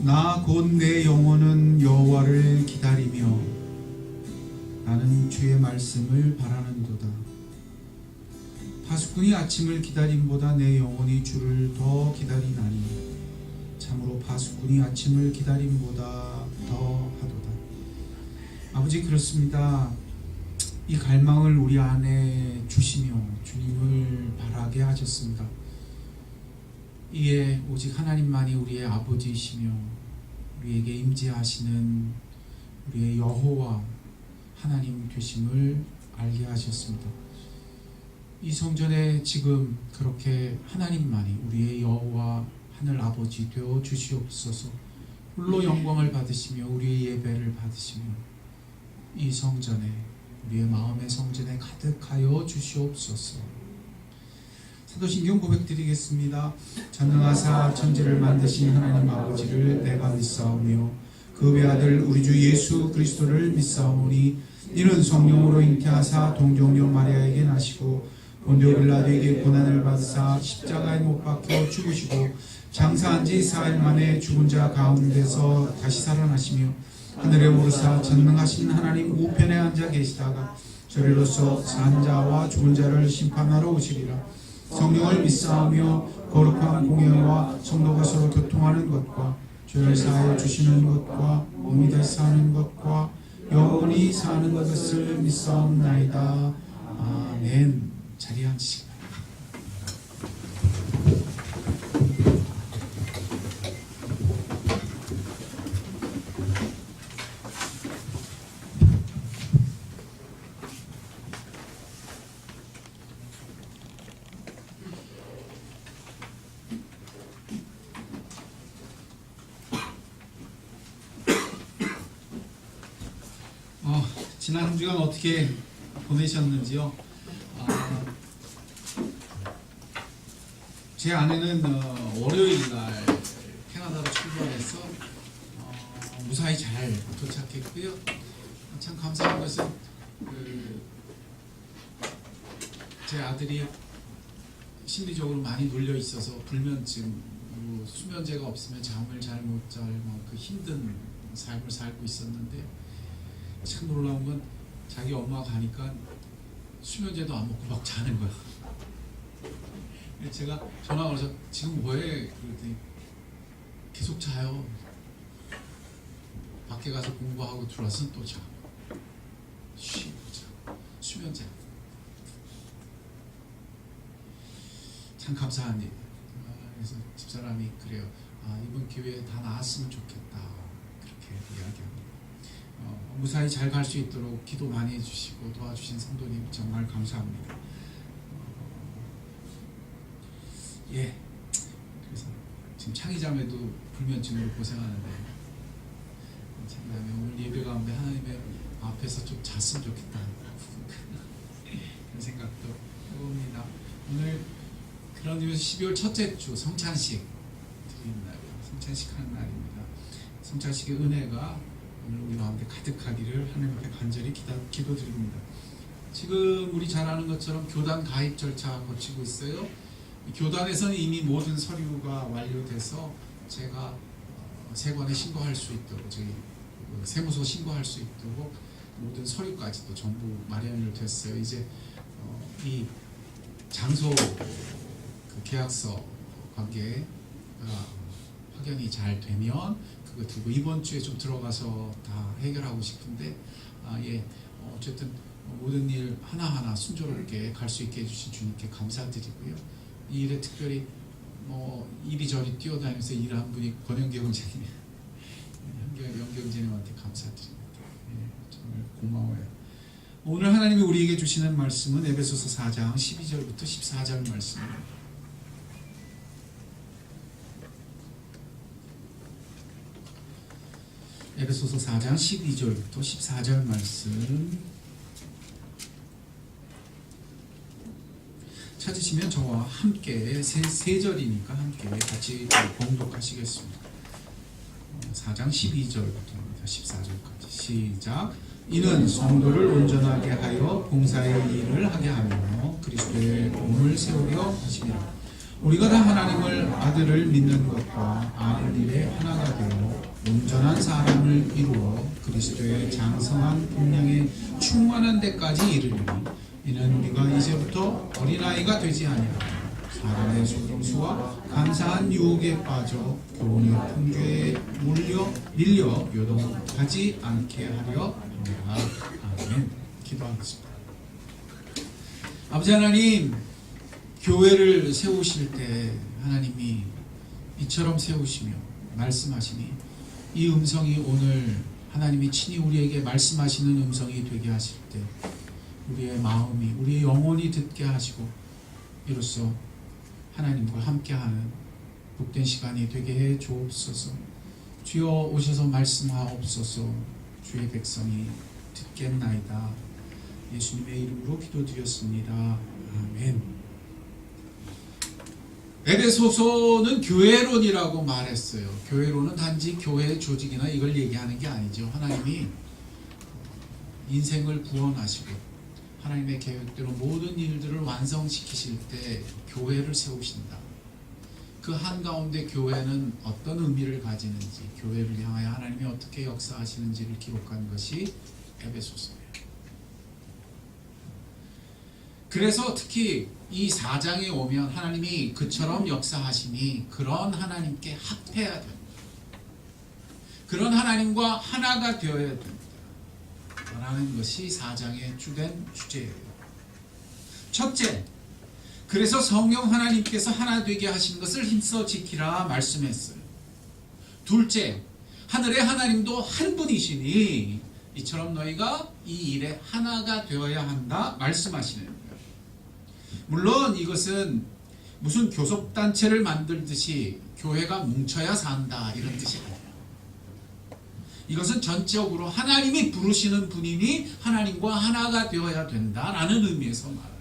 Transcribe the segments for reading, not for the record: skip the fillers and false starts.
나 곧 내 영혼은 여호와를 기다리며 나는 주의 말씀을 바라는도다. 파수꾼이 아침을 기다림보다 내 영혼이 주를 더 기다리나니 참으로 파수꾼이 아침을 기다림보다 더 하도다. 아버지, 그렇습니다. 이 갈망을 우리 안에 주시며 주님을 바라게 하셨습니다. 이에 오직 하나님만이 우리의 아버지이시며 우리에게 임재하시는 우리의 여호와 하나님 되심을 알게 하셨습니다. 이 성전에 지금 그렇게 하나님만이 우리의 여호와 하늘 아버지 되어 주시옵소서. 홀로 영광을 받으시며 우리의 예배를 받으시며 이 성전에, 우리의 마음의 성전에 가득하여 주시옵소서. 사도신경 고백드리겠습니다. 전능하사 천지를 만드신 하나님 아버지를 내가 믿사오며 그 외아들 우리 주 예수 그리스도를 믿사오니 이는 성령으로 잉태하사 동정녀 마리아에게 나시고 본디오 빌라도에게 고난을 받으사 십자가에 못 박혀 죽으시고 장사한 지 4일 만에 죽은 자 가운데서 다시 살아나시며 하늘에 오르사 전능하신 하나님 우편에 앉아 계시다가 저리로서 산 자와 죽은 자를 심판하러 오시리라. 성령을 믿사오며 거룩한 공예와 성도가 서로 교통하는 것과 죄를 사하여 주시는 것과 몸이 다시 사는 것과 영원히 사는 것을 믿사옵나이다. 아멘. 자리에 앉으시기 바랍니다. 지난 한 주간 어떻게 보내셨는지요? 제 아내는 월요일 날 캐나다로 출발해서 무사히 잘 도착했고요. 참 감사한 것은 제 아들이 심리적으로 많이 눌려 있어서 불면증, 수면제가 없으면 잠을 잘 못 잘 그 힘든 삶을 살고 있었는데, 참 놀라운 건 자기 엄마가 가니까 수면제도 안 먹고 막 자는 거야. 제가 전화 걸어서 지금 뭐해? 그랬더니 계속 자요. 밖에 가서 공부하고 들어와서 또 자. 쉬고 자. 수면제. 참 감사한 일. 그래서 집사람이 그래요. 이번 기회에 다 나았으면 좋겠다. 그렇게 이야기합니다. 무사히 잘 갈 수 있도록 기도 많이 해주시고 도와주신 성도님 정말 감사합니다. 그래서 지금 창희자매도 불면증으로 고생하는데, 창희자매 오늘 예배 가운데 하나님의 앞에서 좀 잤으면 좋겠다 그런 생각도 해봅니다. 오늘 그런 의미에서 12월 첫째 주 성찬식 드리는 날이에요. 성찬식 하는 날입니다. 성찬식의 은혜가 오늘 우리 가운데 가득하기를 하나님 앞에 간절히 기도드립니다. 지금 우리 잘 아는 것처럼 교단 가입 절차 거치고 있어요. 교단에서는 이미 모든 서류가 완료돼서 제가 세관에 신고할 수 있도록, 저희 세무서 신고할 수 있도록 모든 서류까지도 전부 마련이 됐어요. 이제 이 장소 그 계약서 관계가 확연히 잘 되면 그거 들고 이번 주에 좀 들어가서 다 해결하고 싶은데, 어쨌든 모든 일 하나하나 순조롭게 갈 수 있게 해주신 주님께 감사드리고요. 이 일에 특별히 이리저리 뛰어다니면서 일한 분이 권영기 형제님, 영기 형제님한테 감사드립니다. 정말 고마워요. 오늘 하나님이 우리에게 주시는 말씀은 에베소서 4장 12절부터 14절 말씀입니다. 에베소서 4장 12절부터 14절 말씀 찾으시면 저와 함께 세 절이니까 함께 같이 봉독하시겠습니다. 4장 12절부터 14절까지 시작. 이는 성도를 온전하게 하여 봉사의 일을 하게 하며 그리스도의 몸을 세우려 하시며 우리가 다 하나님을 아들을 믿는 것과 아는 일에 하나가 되어 몸을 이루어 그리스도의 장성한 분량에 충만한 데까지 이르리니 이는 우리가 이제부터 어린아이가 되지 아니하고 사람의 속임수와 간사한 유혹에 빠져 교훈의 풍조에 밀려 요동하지 않게 하려 합니다. 아멘. 기도하겠습니다. 아버지 하나님, 교회를 세우실 때 하나님이 이처럼 세우시며 말씀하시니 이 음성이 오늘 하나님이 친히 우리에게 말씀하시는 음성이 되게 하실 때 우리의 마음이, 우리의 영혼이 듣게 하시고 이로써 하나님과 함께하는 복된 시간이 되게 해 주옵소서. 주여 오셔서 말씀하옵소서. 주의 백성이 듣겠나이다. 예수님의 이름으로 기도드렸습니다. 아멘. 에베소서는 교회론이라고 말했어요. 교회론은 단지 교회 조직이나 이걸 얘기하는 게 아니죠. 하나님이 인생을 구원하시고 하나님의 계획대로 모든 일들을 완성시키실 때 교회를 세우신다. 그 한가운데 교회는 어떤 의미를 가지는지, 교회를 향하여 하나님이 어떻게 역사하시는지를 기록한 것이 에베소서예요. 그래서 특히 이 4장에 오면 하나님이 그처럼 역사하시니 그런 하나님께 합해야 된다. 그런 하나님과 하나가 되어야 된다. 라는 것이 4장의 주된 주제예요. 첫째, 그래서 성령 하나님께서 하나 되게 하신 것을 힘써 지키라 말씀했어요. 둘째, 하늘의 하나님도 한 분이시니 이처럼 너희가 이 일에 하나가 되어야 한다 말씀하시는 거예요. 물론 이것은 무슨 교섭단체를 만들듯이 교회가 뭉쳐야 산다 이런 뜻이 아니에요. 이것은 전적으로 하나님이 부르시는 분이니 하나님과 하나가 되어야 된다라는 의미에서 말합니다.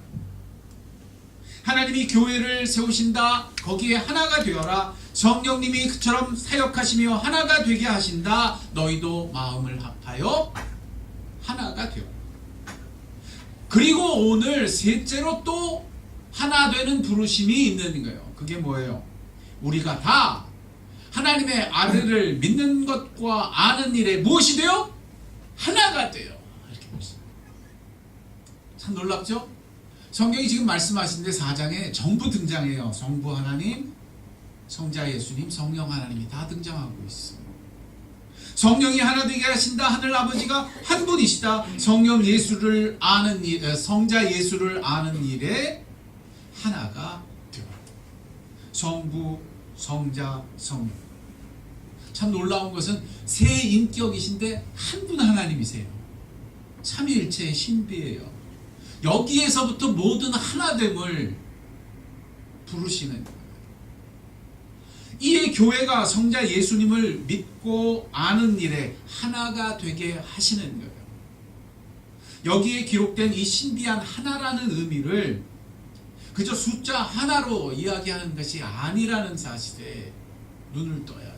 하나님이 교회를 세우신다. 거기에 하나가 되어라. 성령님이 그처럼 사역하시며 하나가 되게 하신다. 너희도 마음을 합하여 하나가 되어라. 그리고 오늘 셋째로 또 하나 되는 부르심이 있는 거예요. 그게 뭐예요? 우리가 다 하나님의 아들을 믿는 것과 아는 일에 무엇이 돼요? 하나가 돼요. 이렇게 보시죠. 참 놀랍죠? 성경이 지금 말씀하시는데 4장에 전부 등장해요. 성부 하나님, 성자 예수님, 성령 하나님이 다 등장하고 있어요. 성령이 하나 되게 하신다. 하늘 아버지가 한 분이시다. 성령 예수를 아는 일, 성자 예수를 아는 일에 하나가 되어. 성부, 성자, 성령. 참 놀라운 것은 세 인격이신데 한 분 하나님이세요. 삼위일체의 신비예요. 여기에서부터 모든 하나됨을 부르시는 거예요. 이에 교회가 성자 예수님을 믿고 아는 일에 하나가 되게 하시는 거예요. 여기에 기록된 이 신비한 하나라는 의미를 그저 숫자 하나로 이야기하는 것이 아니라는 사실에 눈을 떠야 돼요.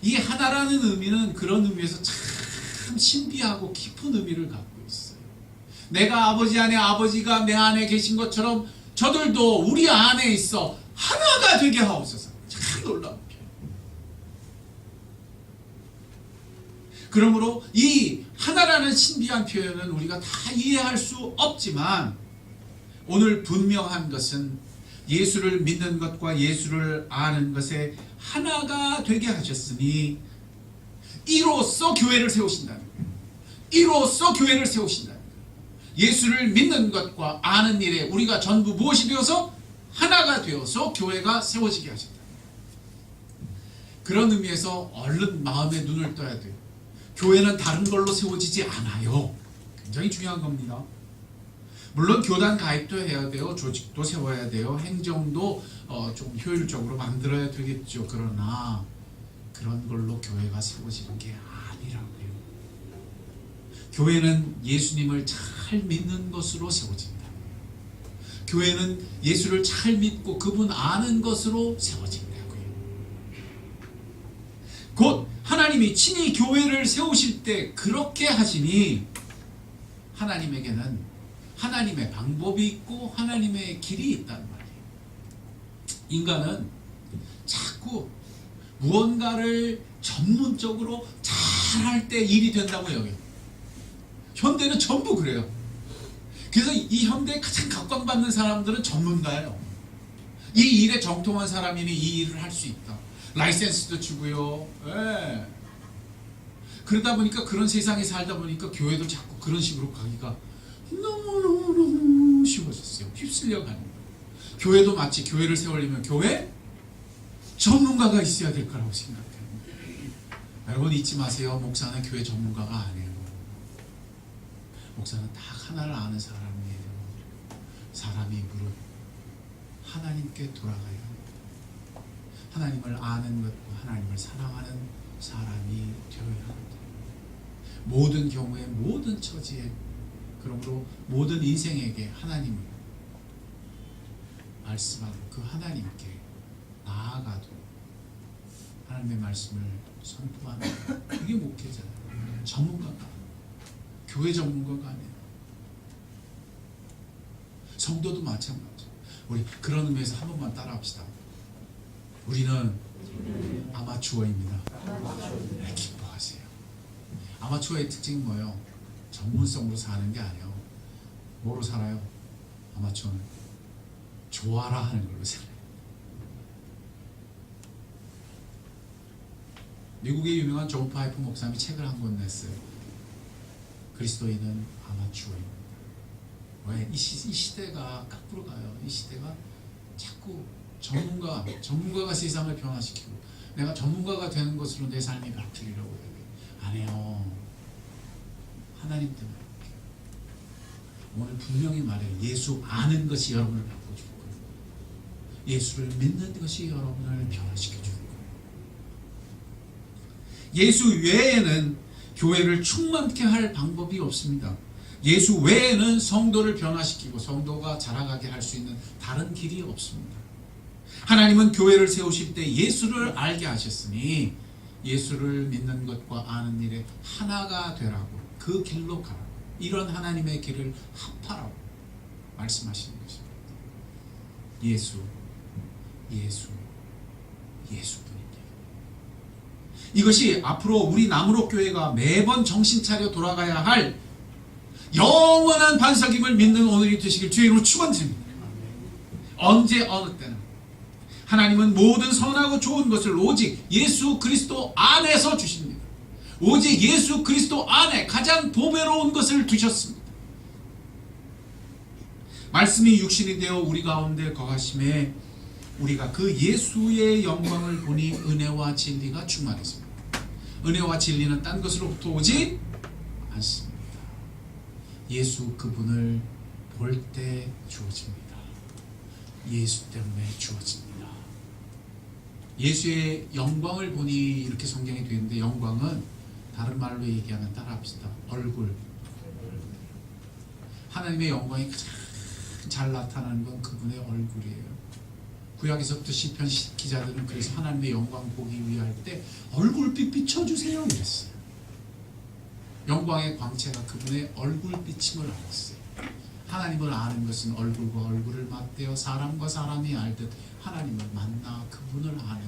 이 하나라는 의미는 그런 의미에서 참 신비하고 깊은 의미를 갖고 있어요. 내가 아버지 안에 아버지가 내 안에 계신 것처럼 저들도 우리 안에 있어 하나가 되게 하옵소서. 참 놀라운 표현. 그러므로 이 하나라는 신비한 표현은 우리가 다 이해할 수 없지만 오늘 분명한 것은 예수를 믿는 것과 예수를 아는 것에 하나가 되게 하셨으니 이로써 교회를 세우신다는 거예요. 이로써 교회를 세우신다는 거예요. 예수를 믿는 것과 아는 일에 우리가 전부 무엇이 되어서 하나가 되어서 교회가 세워지게 하신다. 그런 의미에서 얼른 마음에 눈을 떠야 돼요. 교회는 다른 걸로 세워지지 않아요. 굉장히 중요한 겁니다. 물론 교단 가입도 해야 돼요. 조직도 세워야 돼요. 행정도 좀 효율적으로 만들어야 되겠죠. 그러나 그런 걸로 교회가 세워지는 게 아니라고요. 교회는 예수님을 잘 믿는 것으로 세워진다. 교회는 예수를 잘 믿고 그분 아는 것으로 세워진다고요. 곧 하나님이 친히 교회를 세우실 때 그렇게 하시니 하나님에게는 하나님의 방법이 있고 하나님의 길이 있단 말이에요. 인간은 자꾸 무언가를 전문적으로 잘할 때 일이 된다고 여겨요. 현대는 전부 그래요. 그래서 이 현대에 가장 각광받는 사람들은 전문가예요. 이 일에 정통한 사람이니 이 일을 할 수 있다. 라이센스도 주고요. 예. 그러다 보니까 그런 세상에 살다 보니까 교회도 자꾸 그런 식으로 가기가 너무너무 쉬워졌어요. 휩쓸려 가는 거예요. 교회도 마치 교회를 세우려면 교회 전문가가 있어야 될 거라고 생각해요. 여러분 잊지 마세요. 목사는 교회 전문가가 아니에요. 목사는 딱 하나를 아는 사람이에요. 사람이 무릇 하나님께 돌아가야 합니다. 하나님을 아는 것과 하나님을 사랑하는 사람이 되어야 합니다. 모든 경우에 모든 처지에 그러므로 모든 인생에게 하나님을 말씀하고 그 하나님께 나아가도 하나님의 말씀을 선포하는 이게 목회자예요. 전문가가 교회 전문가가 아니에요. 성도도 마찬가지. 우리 그런 의미에서 한 번만 따라합시다. 우리는 아마추어입니다. 네, 기뻐하세요. 아마추어의 특징이 뭐예요? 전문성으로 사는 게 아니에요. 뭐로 살아요? 아마추어는 좋아라 하는 걸로 살아요. 미국의 유명한 존 파이프 목사님이 책을 한 권 냈어요. 그리스도인은 아마추어입니다. 왜? 이 시대가 거꾸로 가요. 이 시대가 자꾸 전문가가 세상을 변화시키고 내가 전문가가 되는 것으로 내 삶이 바뀌려고 해요. 안 해요. 하나님 때문에. 오늘 분명히 말해요. 예수 아는 것이 여러분을 바꿔줄 거예요. 예수를 믿는 것이 여러분을 변화시켜줄 거예요. 예수 외에는 교회를 충만케 할 방법이 없습니다. 예수 외에는 성도를 변화시키고 성도가 자라가게 할 수 있는 다른 길이 없습니다. 하나님은 교회를 세우실 때 예수를 알게 하셨으니 예수를 믿는 것과 아는 일에 하나가 되라고 그 길로 가라고 이런 하나님의 길을 합하라고 말씀하시는 것입니다. 예수뿐입니다. 이것이 앞으로 우리 남으로 교회가 매번 정신 차려 돌아가야 할 영원한 반석임을 믿는 오늘이 되시길 주의 이름으로 축원드립니다. 언제 어느 때는 하나님은 모든 선하고 좋은 것을 오직 예수 그리스도 안에서 주십니다. 오직 예수 그리스도 안에 가장 보배로운 것을 두셨습니다. 말씀이 육신이 되어 우리 가운데 거하심에 우리가 그 예수의 영광을 보니 은혜와 진리가 충만했습니다. 은혜와 진리는 딴 것으로부터 오지 않습니다. 예수 그분을 볼 때 주어집니다. 예수 때문에 주어집니다. 예수의 영광을 보니 이렇게 성경이 되어 있는데 영광은 다른 말로 얘기하면 따라합시다. 얼굴. 하나님의 영광이 가장 잘 나타나는 건 그분의 얼굴이에요. 구약에서부터 시편 기자들은 그래서 하나님의 영광 보기 위할 때 얼굴빛 비춰주세요 이랬어요. 영광의 광채가 그분의 얼굴빛임을 알았어요. 하나님을 아는 것은 얼굴과 얼굴을 맞대어 사람과 사람이 알듯 하나님을 만나 그분을 아는 거예요.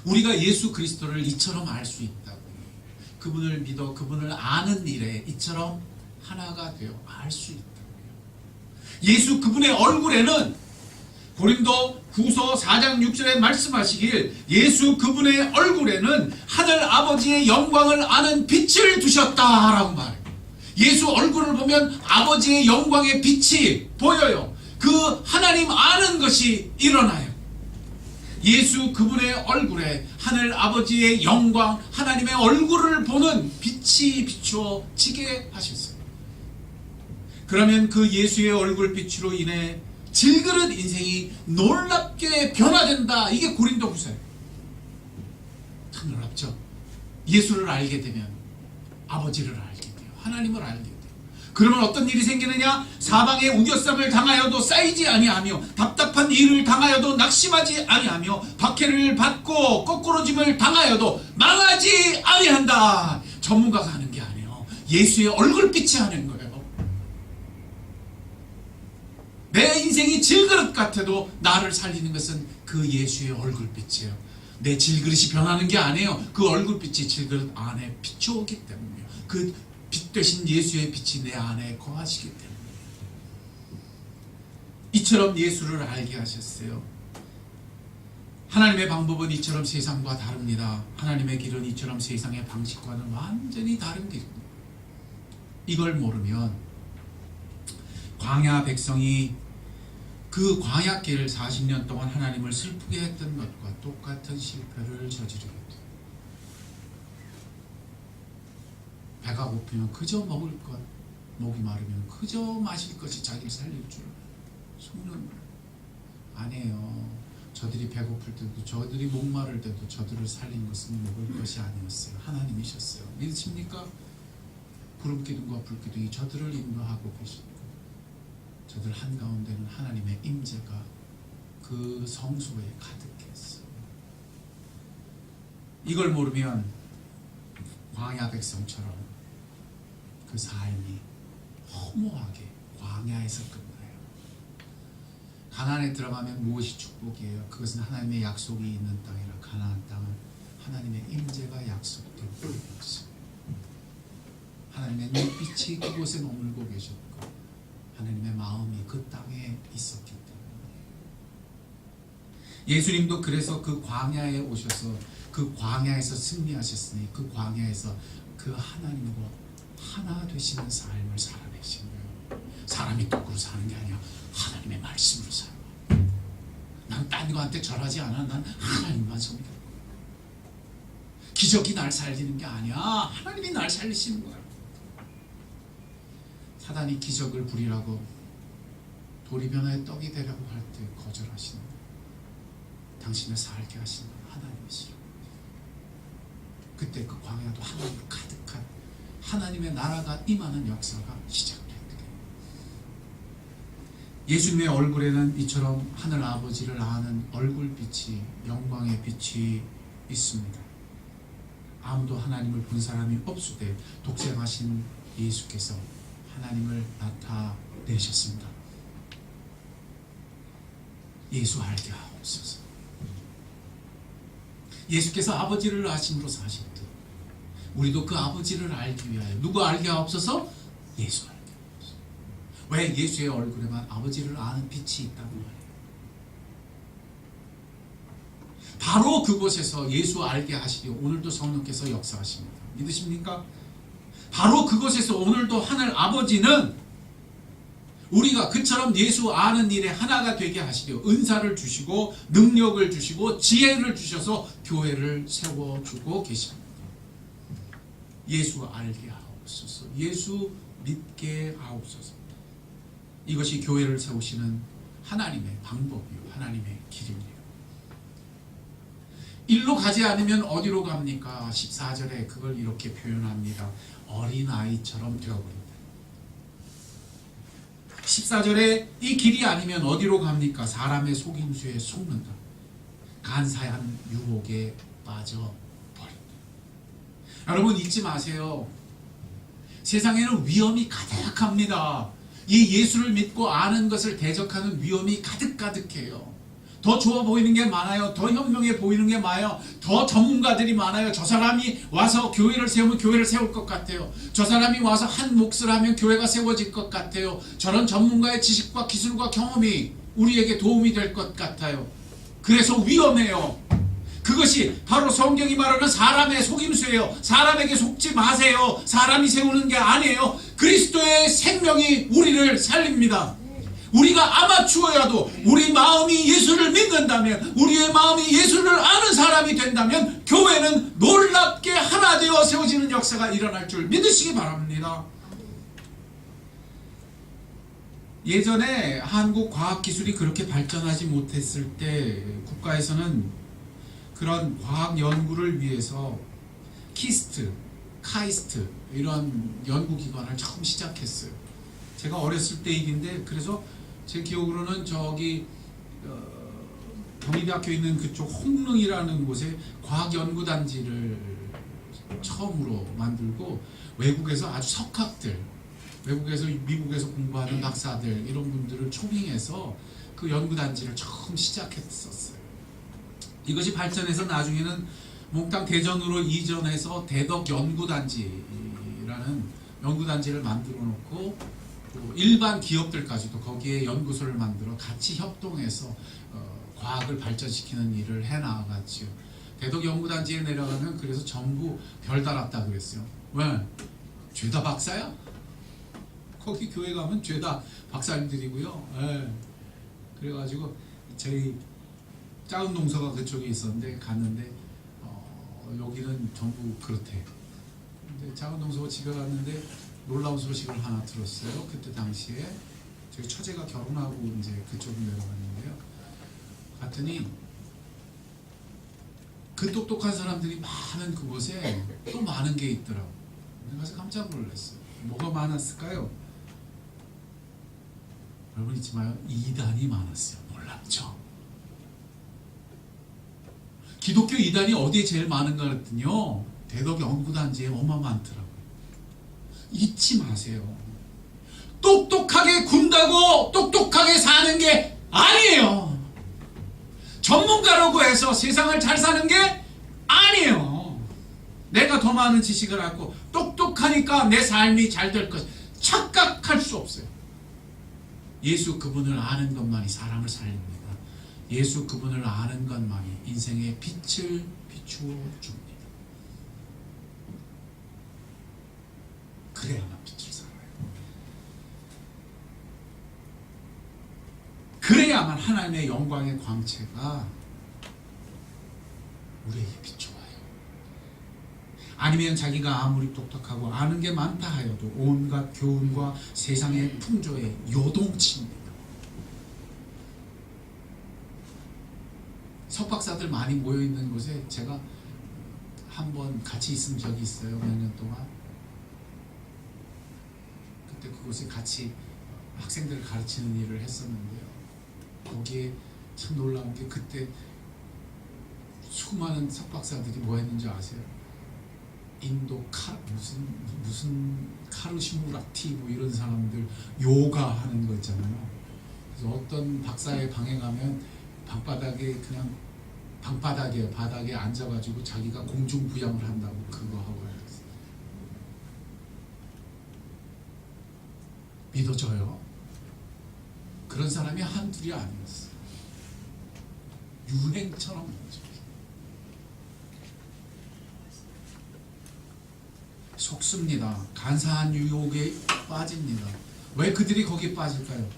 우리가 예수 그리스도를 이처럼 알 수 있다고 그분을 믿어 그분을 아는 일에 이처럼 하나가 되어 알 수 있다고요. 예수 그분의 얼굴에는 고린도 후서 4장 6절에 말씀하시길 예수 그분의 얼굴에는 하늘 아버지의 영광을 아는 빛을 두셨다라고 말해요. 예수 얼굴을 보면 아버지의 영광의 빛이 보여요. 그 하나님 아는 것이 일어나요. 예수 그분의 얼굴에 하늘 아버지의 영광 하나님의 얼굴을 보는 빛이 비추어지게 하셨어요. 그러면 그 예수의 얼굴빛으로 인해 질그릇 인생이 놀랍게 변화된다. 이게 고린도후서예요. 참 놀랍죠. 예수를 알게 되면 아버지를 알게 돼요. 하나님을 알게 돼요. 그러면 어떤 일이 생기느냐? 사방에 우겨쌈을 당하여도 쌓이지 아니하며 답답한 일을 당하여도 낙심하지 아니하며 박해를 받고 거꾸로짐을 당하여도 망하지 아니한다. 전문가가 하는 게 아니에요. 예수의 얼굴빛이 하는 거예요. 내 인생이 질그릇 같아도 나를 살리는 것은 그 예수의 얼굴빛이에요. 내 질그릇이 변하는 게 아니에요. 그 얼굴빛이 질그릇 안에 비춰오기 때문이에요. 그 빛 대신 예수의 빛이 내 안에 거하시기 때문에 이처럼 예수를 알게 하셨어요. 하나님의 방법은 이처럼 세상과 다릅니다. 하나님의 길은 이처럼 세상의 방식과는 완전히 다른 길입니다. 이걸 모르면 광야 백성이 그 광야길 40년 동안 하나님을 슬프게 했던 것과 똑같은 실패를 저지르게 돼요. 배가 고프면 그저 먹을 것, 목이 마르면 그저 마실 것이 자기를 살릴 줄 속는 거예요. 아니에요. 저들이 배고플 때도, 저들이 목마를 때도 저들을 살린 것은 먹을 것이 아니었어요. 하나님이셨어요. 믿으십니까? 구름기둥과 불기둥이 저들을 인도하고 계십니다. 저들 한가운데는 하나님의 임재가 그 성소에 가득했어요. 이걸 모르면 광야 백성처럼 그 삶이 허무하게 광야에서 끝나요. 가나안에 들어가면 무엇이 축복이에요? 그것은 하나님의 약속이 있는 땅이라. 가나안 땅은 하나님의 임재가 약속된 땅이었어요. 하나님의 눈빛이 그곳에 머물고 계셨고 하나님의 마음이 그 땅에 있었기 때문에 예수님도 그래서 그 광야에 오셔서 그 광야에서 승리하셨으니 그 광야에서 그 하나님과 하나 되시는 삶을 살아내신 거예요. 사람이 거꾸로 사는 게 아니야. 하나님의 말씀으로 살아. 난 딴 거한테 절하지 않아. 난 하나님만 섬겨. 기적이 날 살리는 게 아니야. 하나님이 날 살리시는 거야. 사단이 기적을 부리라고 돌이 변화에 떡이 되라고 할 때 거절하시는 거예요. 당신을 살게 하시는 하나님이시라. 그때 그 광야도 하나님으로 가득한 하나님의 나라가 임하는 역사가 시작됐다. 예수님의 얼굴에는 이처럼 하늘 아버지를 아는 얼굴빛이, 영광의 빛이 있습니다. 아무도 하나님을 본 사람이 없으되 독생하신 예수께서 하나님을 나타내셨습니다. 예수 알게 하옵소서. 예수께서 아버지를 아심으로 사실 듯 우리도 그 아버지를 알기 위하여 누구 알게 하옵소서? 예수 알게 하옵소서. 왜? 예수의 얼굴에만 아버지를 아는 빛이 있다고 말해요. 바로 그곳에서 예수 알게 하시려 오늘도 성령께서 역사하십니다. 믿으십니까? 바로 그곳에서 오늘도 하늘 아버지는 우리가 그처럼 예수 아는 일에 하나가 되게 하시려 은사를 주시고 능력을 주시고 지혜를 주셔서 교회를 세워주고 계십니다. 예수 알게 하옵소서. 예수 믿게 하옵소서. 이것이 교회를 세우시는 하나님의 방법이요, 하나님의 길입니다. 일로 가지 않으면 어디로 갑니까? 14절에 그걸 이렇게 표현합니다. 어린아이처럼 되어버린다. 14절에 이 길이 아니면 어디로 갑니까? 사람의 속임수에 속는다. 간사한 유혹에 빠져버린다. 여러분 잊지 마세요. 세상에는 위험이 가득합니다. 이 예수를 믿고 아는 것을 대적하는 위험이 가득해요. 더 좋아 보이는 게 많아요. 더 현명해 보이는 게 많아요. 더 전문가들이 많아요. 저 사람이 와서 교회를 세우면 교회를 세울 것 같아요. 저 사람이 와서 한 몫을 하면 교회가 세워질 것 같아요. 저런 전문가의 지식과 기술과 경험이 우리에게 도움이 될 것 같아요. 그래서 위험해요. 그것이 바로 성경이 말하는 사람의 속임수예요. 사람에게 속지 마세요. 사람이 세우는 게 아니에요. 그리스도의 생명이 우리를 살립니다. 우리가 아마추어여도 우리 마음이 예수를 믿는다면, 우리의 마음이 예수를 아는 사람이 된다면 교회는 놀랍게 하나 되어 세워지는 역사가 일어날 줄 믿으시기 바랍니다. 예전에 한국 과학기술이 그렇게 발전하지 못했을 때 국가에서는 그런 과학 연구를 위해서 키스트, 카이스트 이런 연구기관을 처음 시작했어요. 제가 어렸을 때 일인데, 그래서 제 기억으로는 저기 경희대학교 있는 그쪽 홍릉이라는 곳에 과학연구단지를 처음으로 만들고 외국에서 아주 석학들, 외국에서 미국에서 공부하는 박사들 이런 분들을 초빙해서 그 연구단지를 처음 시작했었어요. 이것이 발전해서 나중에는 몽땅 대전으로 이전해서 대덕연구단지라는 연구단지를 만들어 놓고 또 일반 기업들까지도 거기에 연구소를 만들어 같이 협동해서 과학을 발전시키는 일을 해나가지요. 대덕연구단지에 내려가면 그래서 전부 별 달았다 그랬어요. 왜? 죄다 박사야? 거기 교회 가면 죄다 박사님들이고요. 예. 그래가지고 저희 작은 동서가 그쪽에 있었는데 갔는데 여기는 전부 그렇대. 근데 작은 동서가 집에 갔는데 놀라운 소식을 하나 들었어요. 그때 당시에 저희 처제가 결혼하고 이제 그쪽으로 내려갔는데요. 갔더니 그 똑똑한 사람들이 많은 그곳에 또 많은 게 있더라고. 그래서 깜짝 놀랐어요. 뭐가 많았을까요? 여러분 잊지 마요. 이단이 많았어요. 놀랍죠? 기독교 이단이 어디에 제일 많은가 그랬더니요, 대덕연구단지에 얼마 많더라고요. 잊지 마세요. 똑똑하게 군다고 똑똑하게 사는 게 아니에요. 전문가라고 해서 세상을 잘 사는 게 아니에요. 내가 더 많은 지식을 갖고 똑똑하니까 내 삶이 잘 될 것, 착각할 수 없어요. 예수 그분을 아는 것만이 사람을 살립니다. 예수 그분을 아는 것만이 인생의 빛을 비추어 줍니다. 그래야만 빛을 살아요. 그래야만 하나님의 영광의 광채가 우리에게 비춰와요. 아니면 자기가 아무리 똑똑하고 아는 게 많다 하여도 온갖 교훈과 세상의 풍조에 요동칩니다. 석박사들 많이 모여있는 곳에 제가 한번 같이 있은 적이 있어요. 몇 년 동안. 그때 그곳에 같이 학생들을 가르치는 일을 했었는데요. 거기에 참 놀라운 게 그때 수많은 석박사들이 뭐 했는지 아세요? 인도 무슨 카르시무라티 뭐 이런 사람들 요가 하는 거 있잖아요. 그래서 어떤 박사의 방에 가면 바닥에 앉아가지고 자기가 공중부양을 한다고 그거 하고 있어요. 믿어져요? 그런 사람이 한둘이 아니었어요. 유행처럼 속습니다. 간사한 유혹에 빠집니다. 왜 그들이 거기에 빠질까요?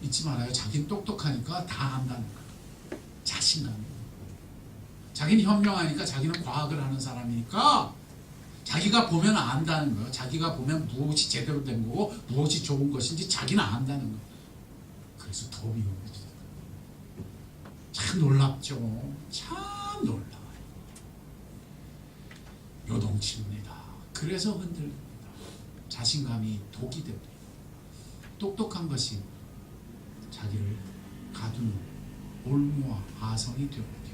잊지 말아요. 자기는 똑똑하니까 다 안다는 거예요. 자신감. 자기는 현명하니까, 자기는 과학을 하는 사람이니까 자기가 보면 안다는 거예요. 자기가 보면 무엇이 제대로 된 거고 무엇이 좋은 것인지 자기는 안다는 거예요. 그래서 더 위험해져요. 참 놀랍죠. 참 놀라워요. 요동칩니다. 그래서 흔들립니다. 자신감이 독이 됩니다. 똑똑한 것이 자기를 가두는 올무와 아성이 되어버립니다.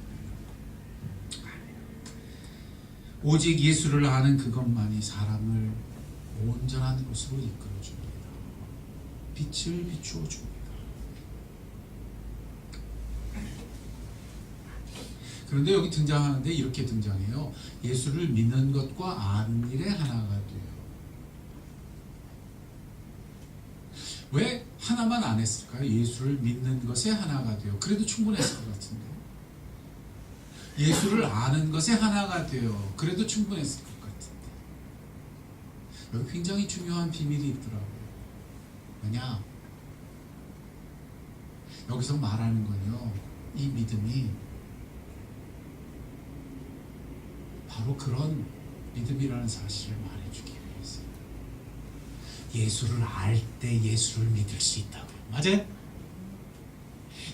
오직 예수를 아는 그것만이 사람을 온전한 곳으로 이끌어줍니다. 빛을 비추어 줍니다. 그런데 여기 등장하는데 이렇게 등장해요. 예수를 믿는 것과 아는 일에 하나가 돼요. 왜 하나만 안 했을까요? 예수를 믿는 것에 하나가 돼요. 그래도 충분했을 것 같은데. 예수를 아는 것에 하나가 돼요. 그래도 충분했을 것 같은데. 여기 굉장히 중요한 비밀이 있더라고요. 뭐냐? 여기서 말하는 건요, 이 믿음이 바로 그런 믿음이라는 사실을 말해주기 위해서. 예수를 알 때 예수를 믿을 수 있다고요. 맞아요?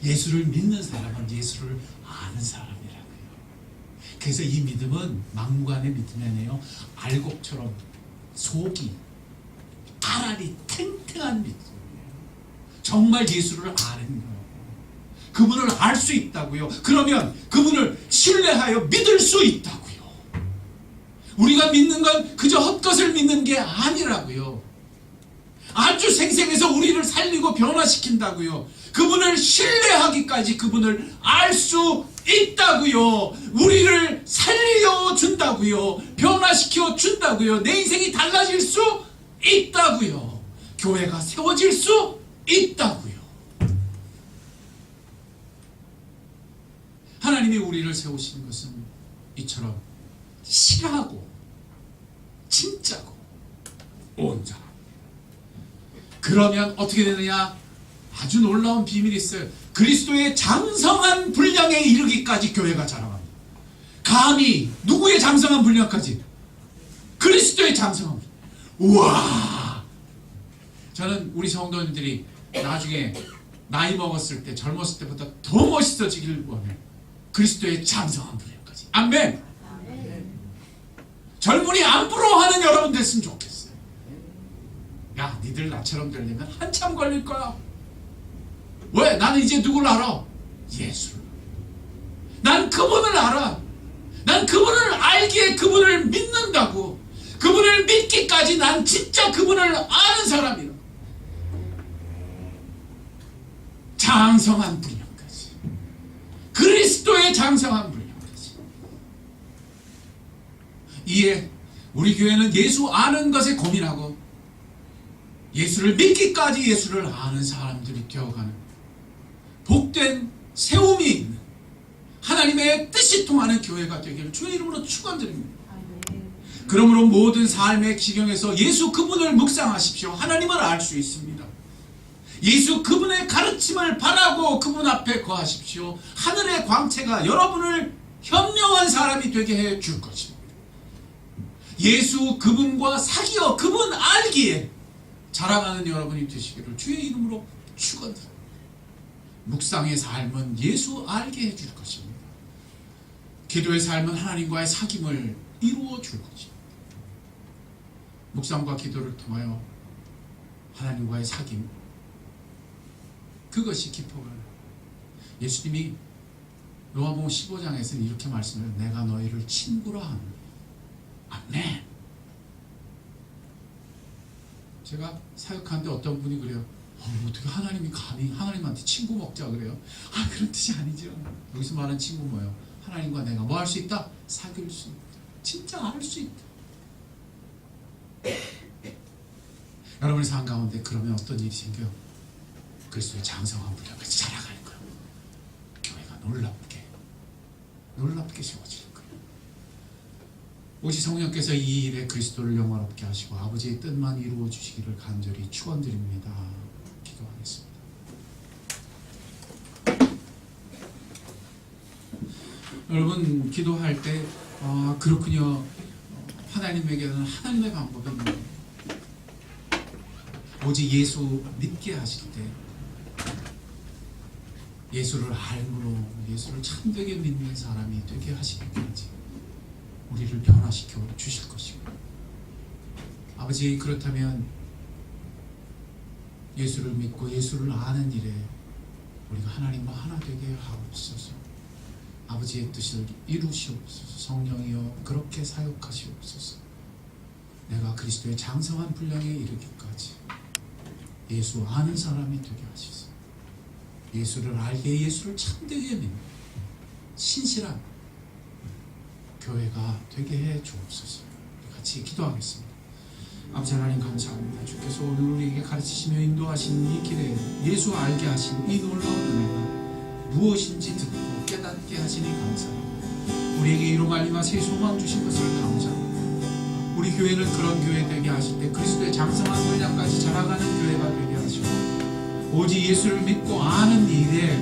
예수를 믿는 사람은 예수를 아는 사람이라고요. 그래서 이 믿음은 막무가내 믿음이 아니에요. 알곡처럼 속이 알알이 탱탱한 믿음이에요. 정말 예수를 아는 거예요. 그분을 알 수 있다고요. 그러면 그분을 신뢰하여 믿을 수 있다고요. 우리가 믿는 건 그저 헛것을 믿는 게 아니라고요. 아주 생생해서 우리를 살리고 변화시킨다고요. 그분을 신뢰하기까지 그분을 알 수 있다고요. 우리를 살려 준다고요. 변화시켜 준다고요. 내 인생이 달라질 수 있다고요. 교회가 세워질 수 있다고요. 하나님이 우리를 세우신 것은 이처럼 실하고 진짜고 온전하고. 그러면 어떻게 되느냐? 아주 놀라운 비밀이 있어요. 그리스도의 장성한 분량에 이르기까지 교회가 자라갑니다. 감히 누구의 장성한 분량까지? 그리스도의 장성한 분량. 우와! 저는 우리 성도님들이 나중에 나이 먹었을 때, 젊었을 때보다 더 멋있어지길 원해요. 그리스도의 장성한 분량까지. 아멘! 젊은이 안 부러워하는 여러분 됐으면 좋겠어요. 야, 니들 나처럼 되려면 한참 걸릴 거야. 왜? 나는 이제 누굴 알아? 예수를. 난 그분을 알아. 난 그분을 알기에 그분을 믿는다고. 그분을 믿기까지 난 진짜 그분을 아는 사람이야. 장성한 분량까지. 그리스도의 장성한 분량까지. 이에 우리 교회는 예수 아는 것에 고민하고 예수를 믿기까지 예수를 아는 사람들이 되어가는 복된 세움이 있는 하나님의 뜻이 통하는 교회가 되기를 주의 이름으로 축원드립니다. 그러므로 모든 삶의 지경에서 예수 그분을 묵상하십시오. 하나님을 알 수 있습니다. 예수 그분의 가르침을 바라고 그분 앞에 거하십시오. 하늘의 광채가 여러분을 현명한 사람이 되게 해 줄 것입니다. 예수 그분과 사귀어 그분 알기에 자라가는 여러분이 되시기를 주의 이름으로 축원드립니다. 묵상의 삶은 예수 알게 해줄 것입니다. 기도의 삶은 하나님과의 사귐을 이루어 줄 것입니다. 묵상과 기도를 통하여 하나님과의 사귐, 그것이 기뻐가요. 예수님이 요한복음 15장에서는 이렇게 말씀해요. 내가 너희를 친구라 하노니. 아멘. 제가 사역하는데 어떤 분이 그래요. 어떻게 하나님이 감히 하나님한테 친구 먹자 그래요? 그런 뜻이 아니죠. 여기서 말하는 친구 뭐예요? 하나님과 내가 뭐 할 수 있다? 사귈 수 있다. 진짜 알 수 있다. 여러분의 삶 가운데 그러면 어떤 일이 생겨요? 그리스도의 장성한 분량까지 자라가는 거예요. 교회가 놀랍게 세워질 거예요. 오직 성령께서 이 일에 그리스도를 영화롭게 하시고 아버지의 뜻만 이루어 주시기를 간절히 축원드립니다. 기도하겠습니다. 여러분 기도할 때 그렇군요. 하나님에게는 하나님의 방법이 있는 거예요. 오직 예수 믿게 하실 때 예수를 알므로 예수를 참되게 믿는 사람이 되게 하시기까지 우리를 변화시켜 주실 것이고, 아버지 그렇다면 예수를 믿고 예수를 아는 일에 우리가 하나님과 하나 되게 하옵소서. 아버지의 뜻을 이루시옵소서. 성령이여 그렇게 사역하시옵소서. 내가 그리스도의 장성한 분량에 이르기까지 예수 아는 사람이 되게 하시소. 예수를 알게 예수를 참되게 믿는 신실한 교회가 되게 해 주옵소서. 같이 기도하겠습니다. 아버지 하나님 감사합니다. 주께서 오늘 우리에게 가르치시며 인도하신 이 길에 예수 알게 하신 이 놀라운 은혜가 무엇인지 듣고 깨닫게 하시니 감사합니다. 우리에게 이로 말미암아 새 소망 주신 것을 감사합니다. 우리 교회는 그런 교회 되게 하실 때 그리스도의 장성한 분량까지 자라가는 교회가 되게 하시고, 오직 예수를 믿고 아는 일에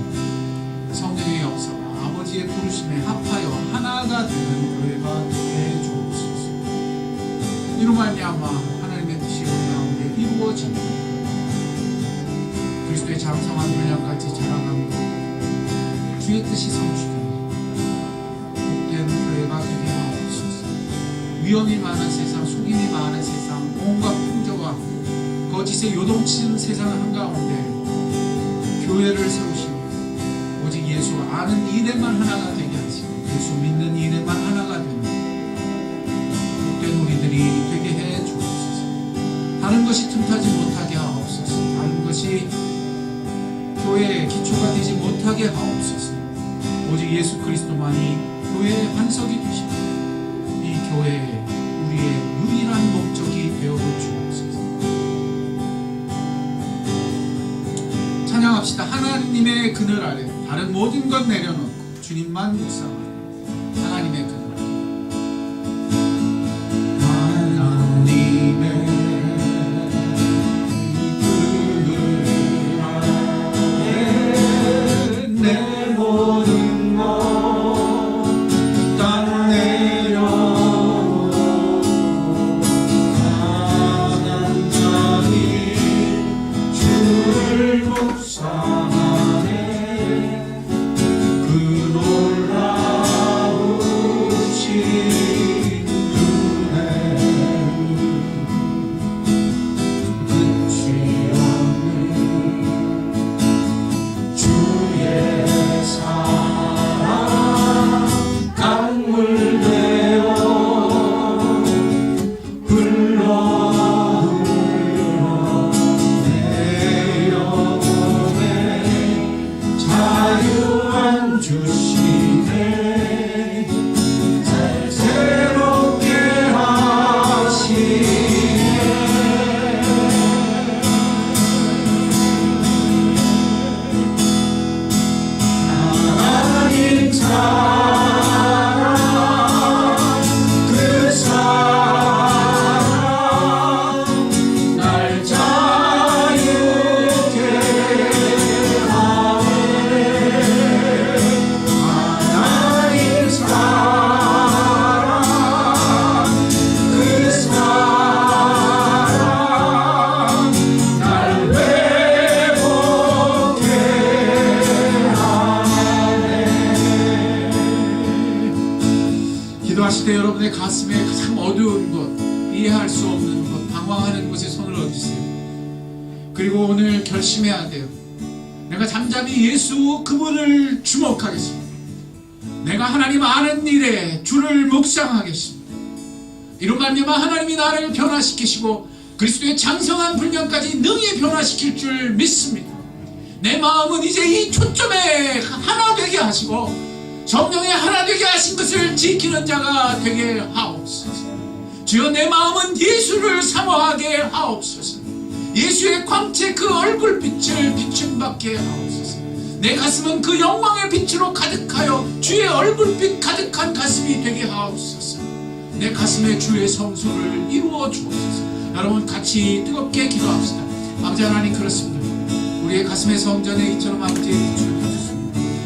성령의 역사와 아버지의 부르심에 합하여 하나가 되는 교회가 되게 해 주옵소서. 이로 말미암아 하나님의 뜻이 우리 가운데 이루어지는 그리스도의 장성한 분량까지 자라가는 주의 뜻이 성취되는 복된 교회가 되게 하옵소서. 위험이 많은 세상, 속임이 많은 세상, 온갖 풍조와 거짓의 요동치는 세상 한가운데 교회를 세우시고 오직 예수 아는 일에만 하나가 되게 하시고 예수 믿는 일에만 하나가 되는 복된 우리들이 되게 해 주옵소서. 다른 것이 틈타지 못하게 하옵소서. 되지, 교회의 기초가 되지 못하게 하옵소서. 오직 예수 그리스도만이 교회의 반석이 되시고 이 교회에 우리의 유일한 목적이 되어 주옵소서. 찬양합시다. 하나님의 그늘 아래 다른 모든 것 내려놓고 주님만 묵상하라. 하나님의 그늘 기도하실 때 여러분의 가슴에 가장 어두운 것, 이해할 수 없는 것, 방황하는 곳에 손을 얹으세요. 그리고 오늘 결심해야 돼요. 내가 잠잠히 예수 그분을 주목하겠습니다. 내가 하나님 아는 일에 주를 묵상하겠습니다. 이로 말미암아 하나님이 나를 변화시키시고 그리스도의 장성한 분량까지 능히 변화시킬 줄 믿습니다. 내 마음은 이제 이 초점에 하나 되게 하시고 성령의 하나 되게 하신 것을 지키는 자가 되게 하옵소서. 주여, 내 마음은 예수를 사모하게 하옵소서. 예수의 광채 그 얼굴빛을 비춤받게 하옵소서. 내 가슴은 그 영광의 빛으로 가득하여 주의 얼굴빛 가득한 가슴이 되게 하옵소서. 내 가슴에 주의 성소를 이루어 주옵소서. 여러분 같이 뜨겁게 기도합시다. 아버지 하나님, 그렇습니다. 우리의 가슴의 성전에 이처럼 아버지의 빛을 주셨습니다.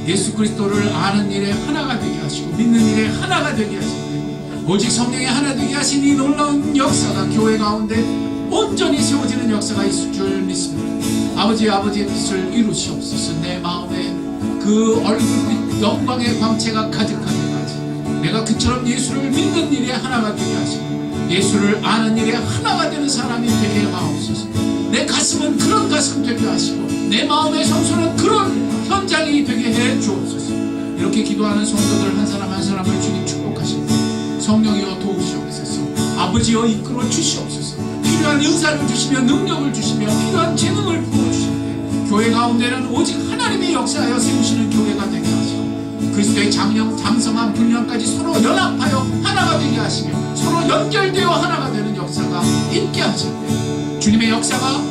예수 그리스도를 아는 일에 하나가 되게 하시고 믿는 일에 하나가 되게 하시고 오직 성령의 하나 되게 하신 이 놀라운 역사가 교회 가운데 온전히 세워지는 역사가 있을 줄 믿습니다. 아버지의 뜻을 이루시옵소서. 내 마음에 그 얼굴빛 영광의 광채가 가득하게까지 내가 그처럼 예수를 믿는 일에 하나가 되게 하시고 예수를 아는 일에 하나가 되는 사람이 되게 하옵소서. 내 가슴은 그런 가슴 되게 하시고 내 마음의 성소는 그런 현장이 되게 해 주옵소서. 이렇게 기도하는 성도들 한 사람 한 사람을 주님 축복하십니다. 성령이여 도우시옵소서. 아버지여 이끌어 주시옵소서. 필요한 은사를 주시며 능력을 주시며 필요한 재능을 부어주시되 교회 가운데는 오직 하나님의 역사하여 세우시는 교회가 되게 하시고 그리스도의 장성한 분량까지 서로 연합하여 하나가 되게 하시며 서로 연결되어 하나가 되는 역사가 있게 하실 때 주님의 역사가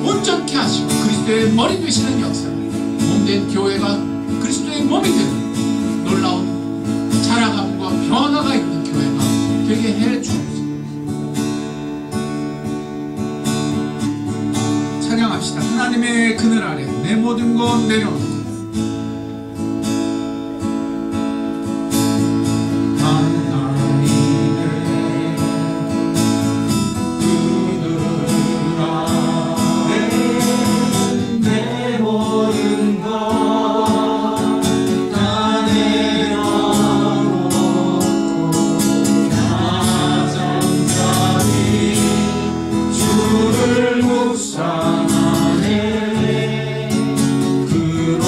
온전케 하시고 그리스도의 머리 되시는 역사, 몸된 교회가 그리스도의 몸이 되는 놀라운 자라감과 변화가 있는 교회가 되게 해 주옵소서. 찬양합시다. 하나님의 그늘 아래 내 모든 것 내려놓고 주를 묵상하네. 그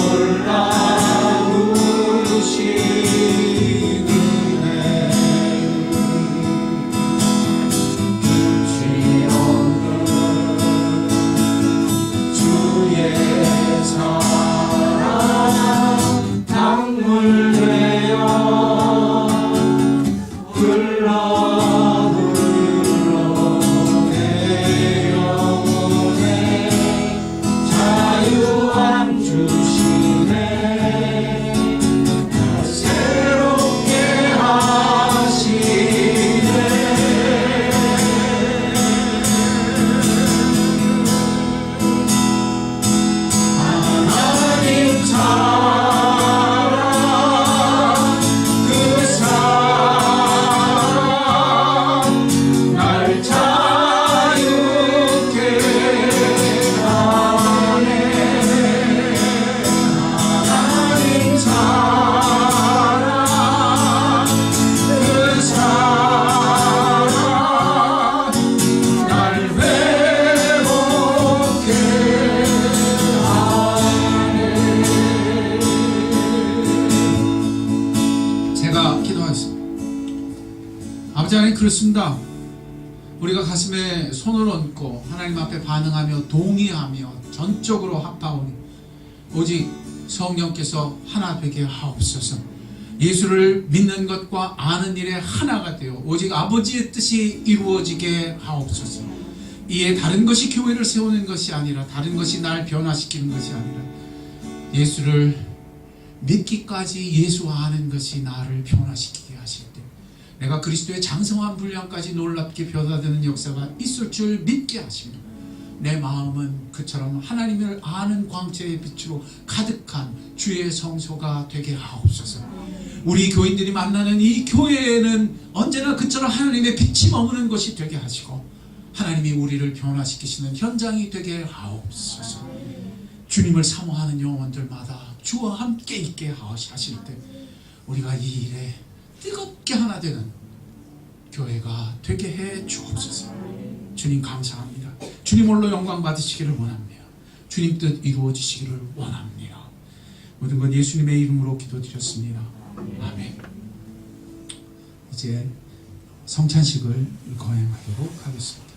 아버지 하나님, 그렇습니다. 우리가 가슴에 손을 얹고 하나님 앞에 반응하며 동의하며 전적으로 합하오니 오직 성령께서 하나 되게 하옵소서. 예수를 믿는 것과 아는 일에 하나가 되어 오직 아버지의 뜻이 이루어지게 하옵소서. 이에 다른 것이 교회를 세우는 것이 아니라, 다른 것이 날 변화시키는 것이 아니라, 예수를 믿기까지 예수 아는 것이 나를 변화시키게 하실 때 내가 그리스도의 장성한 분량까지 놀랍게 변화되는 역사가 있을 줄 믿게 하시며, 내 마음은 그처럼 하나님을 아는 광채의 빛으로 가득한 주의 성소가 되게 하옵소서. 우리 교인들이 만나는 이 교회에는 언제나 그처럼 하나님의 빛이 머무는 것이 되게 하시고, 하나님이 우리를 변화시키시는 현장이 되게 하옵소서. 주님을 사모하는 영혼들마다 주와 함께 있게 하실 때 우리가 이 일에 뜨겁게 하나 되는 교회가 되게 해 주옵소서. 주님 감사합니다. 주님 홀로 영광 받으시기를 원합니다. 주님 뜻 이루어지시기를 원합니다. 모든 것 예수님의 이름으로 기도드렸습니다. 아멘. 이제 성찬식을 거행하도록 하겠습니다.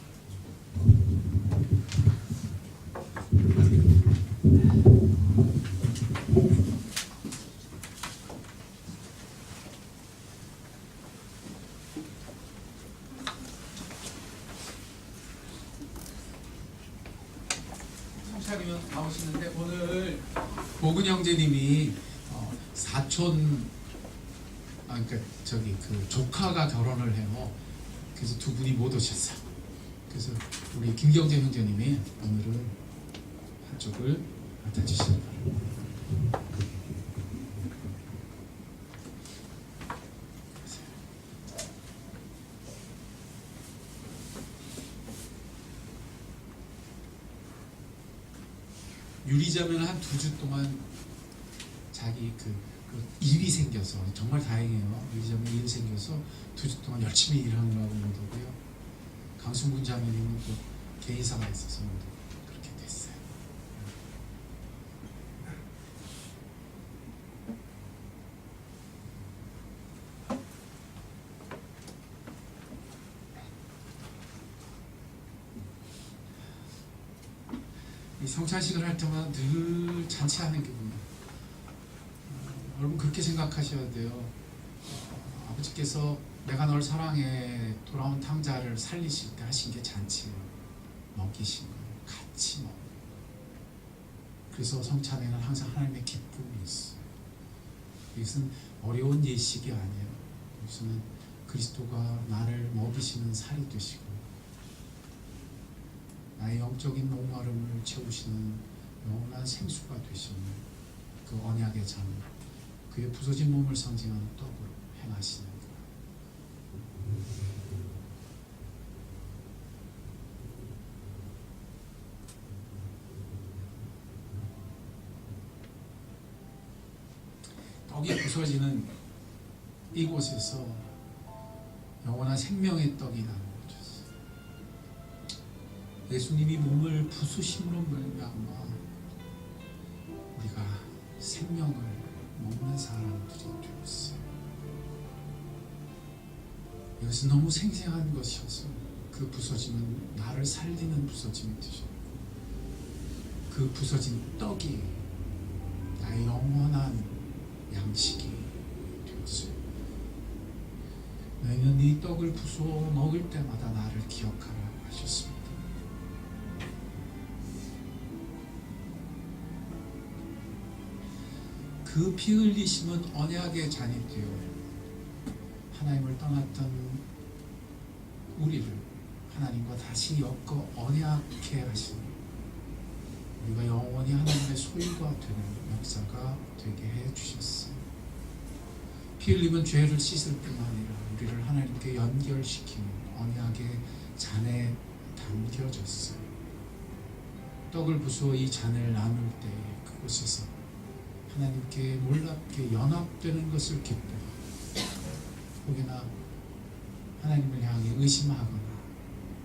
성찬이면 나오시는데, 오늘 보근 형제님이 사촌, 그러니까 저기 그 조카가 결혼을 해요. 그래서 두 분이 못 오셨어요. 그래서 우리 김경재 형제님이 오늘은 한쪽을 맡아주시기 바랍니다. 유리자면 한 2주 동안 자기 그 일이 생겨서, 정말 다행이에요. 유리자면 일이 생겨서 2주 동안 열심히 일하느라고 못 오고요. 강순군 장로님은 또 개인사가 있어서 그렇게 됐어요. 이 성찬식을 할 때마다 늘 잔치하는 기분이에요. 여러분 그렇게 생각하셔야 돼요. 아버지께서 내가 널 사랑해 돌아온 탕자를 살리실 때 하신 게 잔치예요. 먹이신 거예요. 같이 먹어요. 그래서 성찬에는 항상 하나님의 기쁨이 있어요. 이것은 어려운 예식이 아니에요. 이것은 그리스도가 나를 먹이시는 살이 되시고 나의 영적인 목마름을 채우시는 영원한 생수가 되시는 그 언약의 장, 그의 부서진 몸을 상징하는 떡으로 행하시는 것. 떡이 부서지는 이곳에서 영원한 생명의 떡이 나는 거죠. 예수님이 몸을 부수심으로 말미암아 우리가 생명을 먹는 사람들이 되었어요. 이것은 너무 생생한 것이어서 그 부서짐은 나를 살리는 부서짐이 되셨고, 그 부서진 떡이 나의 영원한 양식이 되었습니다. 너희는 네 떡을 부수어 먹을 때마다 나를 기억하라 하셨습니다. 그 피 흘리심은 언약의 잔이 되어 하나님을 떠났던 우리를 하나님과 다시 엮어 언약케 하시는, 우리가 영원히 하나님의 소유가 되는 역사가 되게 해주셨어요. 피 흘림은 죄를 씻을 뿐만 아니라 우리를 하나님께 연결시키는 언약의 잔에 담겨졌어요. 떡을 부수어 이 잔을 나눌 때 그곳에서 하나님께 놀랍게 연합되는 것을 기뻐하고, 혹여나 하나님을 향해 의심하거나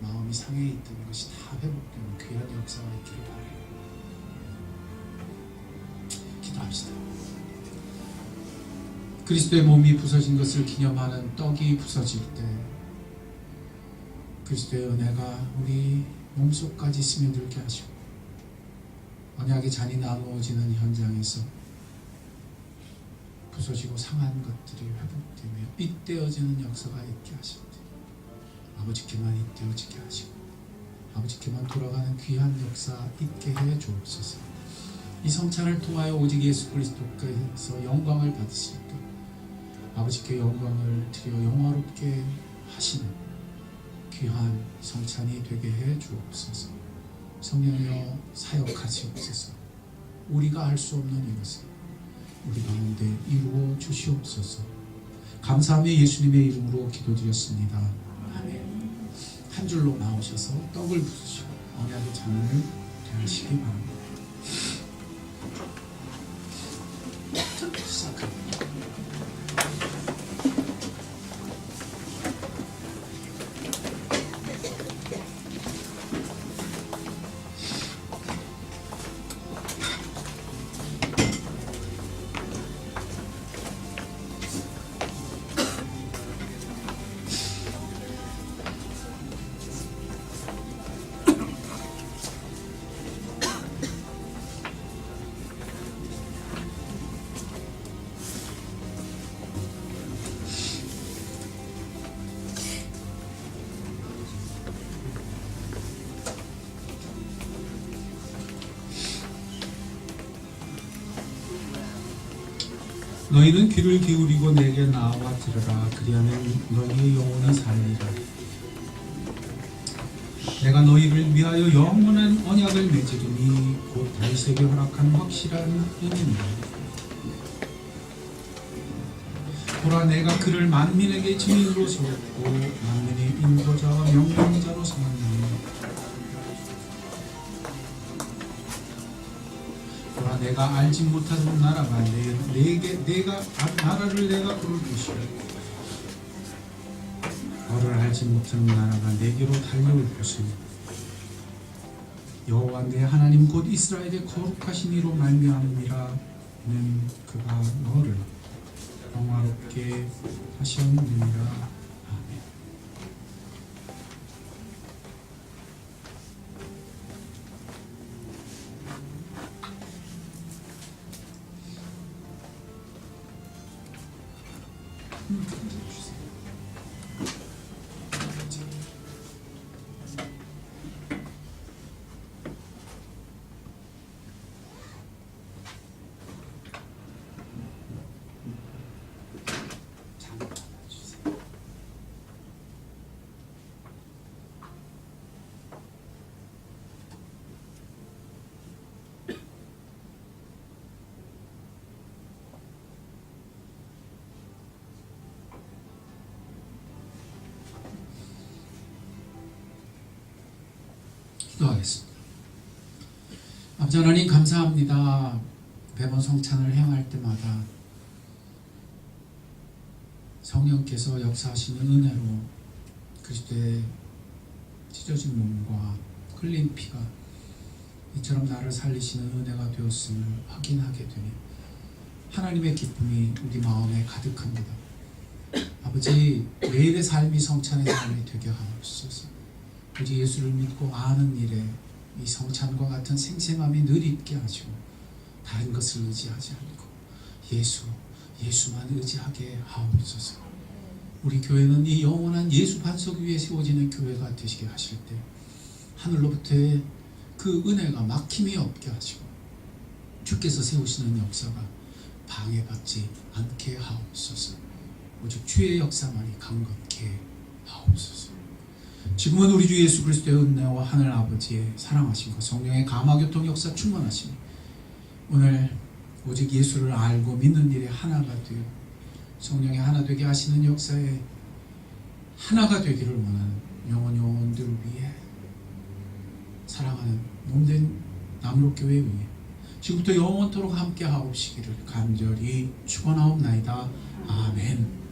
마음이 상해 있던 것이 다 회복되는 귀한 역사가 있기를 바라요. 기도합시다. 그리스도의 몸이 부서진 것을 기념하는 떡이 부서질 때 그리스도의 은혜가 우리 몸속까지 스며들게 하시고, 언약의 잔이 나누어지는 현장에서 부서지고 상한 것들이 회복되며 잇대어지는 역사가 있게 하시옵소서. 아버지께만 잇대어지게 하시고 아버지께만 돌아가는 귀한 역사 있게 해 주옵소서. 이 성찬을 통하여 오직 예수 그리스도께서 영광을 받으실 때 아버지께 영광을 드려 영화롭게 하시는 귀한 성찬이 되게 해 주옵소서. 성령이여 사역하시옵소서. 우리가 할 수 없는 이것을 우리 가운데 이루어 주시옵소서. 감사하며 예수님의 이름으로 기도드렸습니다. 아멘. 한 줄로 나오셔서 떡을 부수시고 언약의 잔을 대하시기 바랍니다. 시작합니다. 너희는 귀를 기울이고 내게 나와 들으라. 그리하면 너희의 영혼이 살리라. 내가 너희를 위하여 영원한 언약을 맺으리니 곧 다윗에게 허락한 확실한 은혜니라. 보라, 내가 그를 만민에게 증인으로 세웠고 만민의 인도자와 명령자로 삼았나니, 내가 알지 못하는 나라가 나라를 내가 부를 것이요 너를 알지 못하는 나라가 내게로 달려올 것이니, 여호와 내 하나님 곧 이스라엘의 거룩하신 이로 말미암음이라. 는 그가 너를 영화롭게 하셨느니라. 기도하겠습니다. 아버지 하나님, 감사합니다. 매번 성찬을 행할 때마다 성령께서 역사하시는 은혜로 그리스도의 찢어진 몸과 흘린 피가 이처럼 나를 살리시는 은혜가 되었음을 확인하게 되니 하나님의 기쁨이 우리 마음에 가득합니다. 아버지, 매일의 삶이 성찬의 삶이 되게 하옵소서. 우리 예수를 믿고 아는 일에 이 성찬과 같은 생생함이 늘 있게 하시고 다른 것을 의지하지 않고 예수만 의지하게 하옵소서. 우리 교회는 이 영원한 예수 반석 위에 세워지는 교회가 되시게 하실 때 하늘로부터의 그 은혜가 막힘이 없게 하시고 주께서 세우시는 역사가 방해받지 않게 하옵소서. 오직 주의 역사만이 강건케 하옵소서. 지금은 우리 주 예수 그리스도의 은혜와 하늘 아버지의 사랑하심과 성령의 감화교통 역사 충만하심이 오늘 오직 예수를 알고 믿는 일에 하나가 되어 성령의 하나 되게 하시는 역사에 하나가 되기를 원하는 영혼들 위해 사랑하는 몸된 남록교회 위에 지금부터 영원토록 함께 하옵시기를 간절히 축원하옵나이다. 아멘.